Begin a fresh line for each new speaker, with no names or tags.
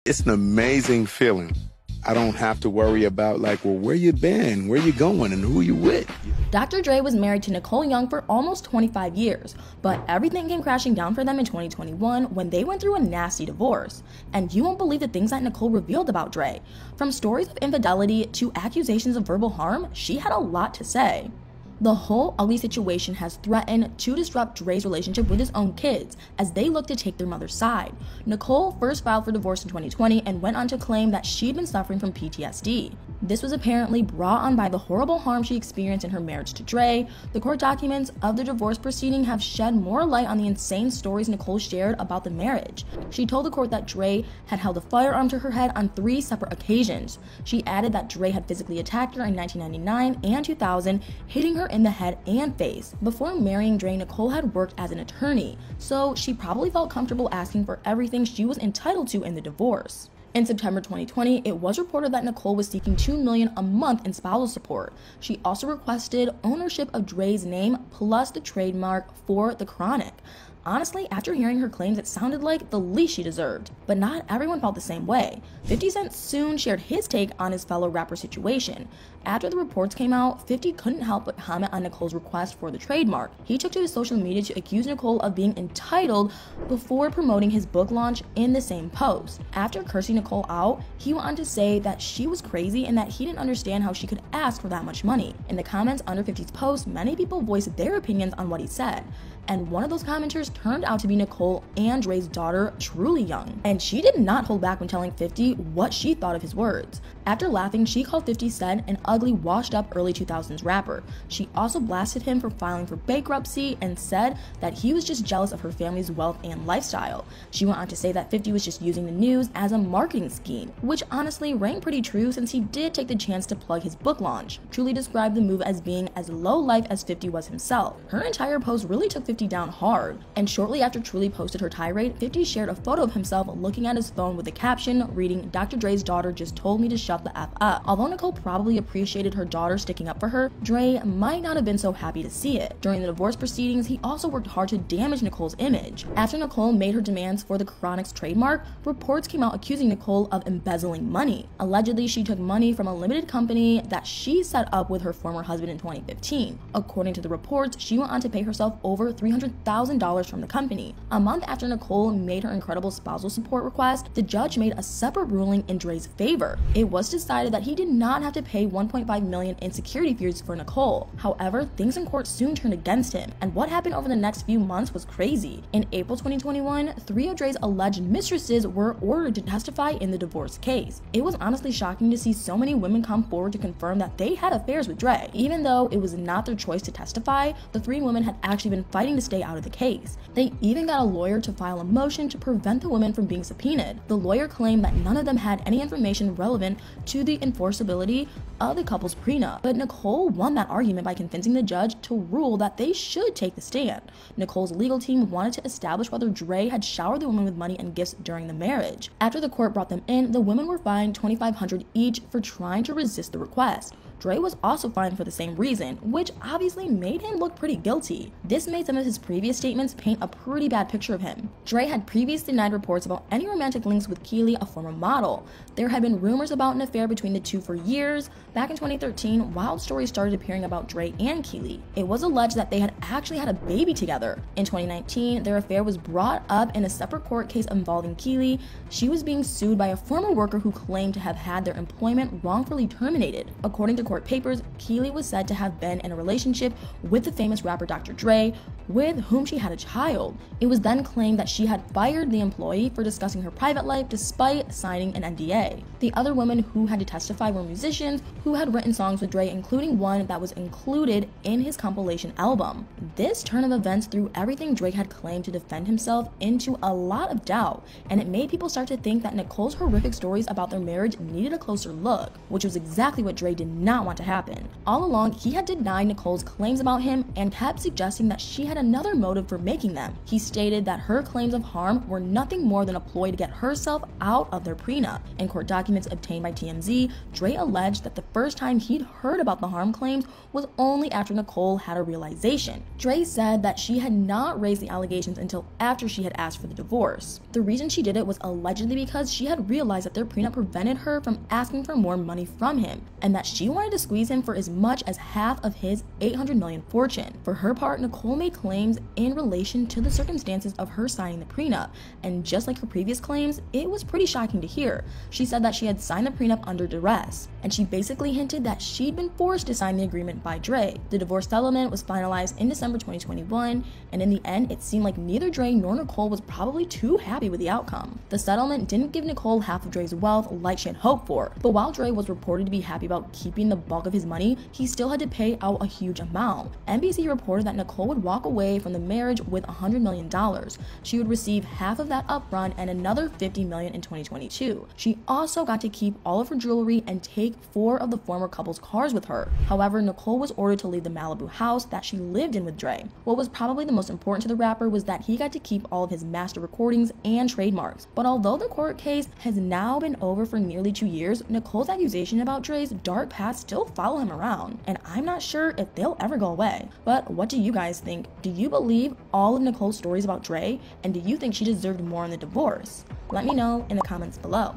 It's an amazing feeling. I don't have to worry about well, where you been, where you going, and who you with.
Dr. Dre was married to Nicole Young for almost 25 years, but everything came crashing down for them in 2021 when they went through a nasty divorce. And you won't believe the things that Nicole revealed about Dre. From stories of infidelity to accusations of verbal harm, she had a lot to say. The whole ugly situation has threatened to disrupt Dre's relationship with his own kids as they look to take their mother's side. Nicole first filed for divorce in 2020 and went on to claim that she'd been suffering from PTSD. This was apparently brought on by the horrible harm she experienced in her marriage to Dre. The court documents of the divorce proceeding have shed more light on the insane stories Nicole shared about the marriage. She told the court that Dre had held a firearm to her head on 3 separate occasions. She added that Dre had physically attacked her in 1999 and 2000, hitting her in the head and face. Before marrying Dre, Nicole had worked as an attorney, so she probably felt comfortable asking for everything she was entitled to in the divorce. In September 2020, it was reported that Nicole was seeking $2 million a month in spousal support. She also requested ownership of Dre's name plus the trademark for the Chronic. Honestly, after hearing her claims, it sounded like the least she deserved. But not everyone felt the same way. 50 Cent soon shared his take on his fellow rapper situation. After the reports came out, 50 couldn't help but comment on Nicole's request for the trademark. He took to his social media to accuse Nicole of being entitled before promoting his book launch in the same post. After cursing Nicole out, he went on to say that she was crazy and that he didn't understand how she could ask for that much money. In the comments under 50's post, many people voiced their opinions on what he said. And one of those commenters turned out to be Nicole and Dre's daughter, Truly Young. And she did not hold back when telling 50 what she thought of his words. After laughing, she called 50 Cent an ugly, washed-up early 2000s rapper. She also blasted him for filing for bankruptcy and said that he was just jealous of her family's wealth and lifestyle. She went on to say that 50 was just using the news as a marketing scheme, which honestly rang pretty true since he did take the chance to plug his book launch. Truly described the move as being as low life as 50 was himself. Her entire post really took 50 down hard, and shortly after Truly posted her tirade, 50 shared a photo of himself looking at his phone with a caption reading, "Dr. Dre's daughter just told me to shut the F up." Although Nicole probably appreciated her daughter sticking up for her, Dre might not have been so happy to see it. During the divorce proceedings, he also worked hard to damage Nicole's image. After Nicole made her demands for the Chronic's trademark, reports came out accusing Nicole of embezzling money. Allegedly, she took money from a limited company that she set up with her former husband in 2015. According to the reports, she went on to pay herself over $300,000 from the company. A month after Nicole made her incredible spousal support request, the judge made a separate ruling in Dre's favor. It was decided that he did not have to pay $1.5 million in security fees for Nicole. However, things in court soon turned against him, and what happened over the next few months was crazy. In April 2021, 3 of Dre's alleged mistresses were ordered to testify in the divorce case. It was honestly shocking to see so many women come forward to confirm that they had affairs with Dre. Even though it was not their choice to testify, the 3 women had actually been fighting to stay out of the case. They even got a lawyer to file a motion to prevent the women from being subpoenaed. The lawyer claimed that none of them had any information relevant to the enforceability of the couple's prenup, but Nicole won that argument by convincing the judge to rule that they should take the stand. Nicole's legal team wanted to establish whether Dre had showered the women with money and gifts during the marriage. After the court brought them in, the women were fined $2,500 each for trying to resist the request. Dre was also fined for the same reason, which obviously made him look pretty guilty. This made some of his previous statements paint a pretty bad picture of him. Dre had previously denied reports about any romantic links with Keely, a former model. There had been rumors about an affair between the two for years. Back in 2013, wild stories started appearing about Dre and Keely. It was alleged that they had actually had a baby together. In 2019, their affair was brought up in a separate court case involving Keely. She was being sued by a former worker who claimed to have had their employment wrongfully terminated. According to court papers, Keely was said to have been in a relationship with the famous rapper Dr. Dre, with whom she had a child. It was then claimed that she had fired the employee for discussing her private life despite signing an NDA. The other women who had to testify were musicians who had written songs with Dre, including one that was included in his compilation album. This turn of events threw everything Drake had claimed to defend himself into a lot of doubt, and it made people start to think that Nicole's horrific stories about their marriage needed a closer look, which was exactly what Dre did not not want to happen. All along, he had denied Nicole's claims about him and kept suggesting that she had another motive for making them. He stated that her claims of harm were nothing more than a ploy to get herself out of their prenup. In court documents obtained by TMZ, Dre alleged that the first time he'd heard about the harm claims was only after Nicole had a realization. Dre said that she had not raised the allegations until after she had asked for the divorce. The reason she did it was allegedly because she had realized that their prenup prevented her from asking for more money from him, and that she wanted to squeeze him for as much as half of his $800 million fortune. For her part, Nicole made claims in relation to the circumstances of her signing the prenup, and just like her previous claims, it was pretty shocking to hear. She said that she had signed the prenup under duress, and she basically hinted that she'd been forced to sign the agreement by Dre. The divorce settlement was finalized in December 2021, and in the end, it seemed like neither Dre nor Nicole was probably too happy with the outcome. The settlement didn't give Nicole half of Dre's wealth like she had hoped for, but while Dre was reported to be happy about keeping the bulk of his money, he still had to pay out a huge amount. NBC reported that Nicole would walk away from the marriage with $100 million. She would receive half of that upfront and another $50 million in 2022. She also got to keep all of her jewelry and take 4 of the former couple's cars with her. However, Nicole was ordered to leave the Malibu house that she lived in with Dre. What was probably the most important to the rapper was that he got to keep all of his master recordings and trademarks. But although the court case has now been over for nearly 2 years, Nicole's accusation about Dre's dark past still follow him around, and I'm not sure if they'll ever go away. But what do you guys think? Do you believe all of Nicole's stories about Dre, and do you think she deserved more in the divorce? Let me know in the comments below.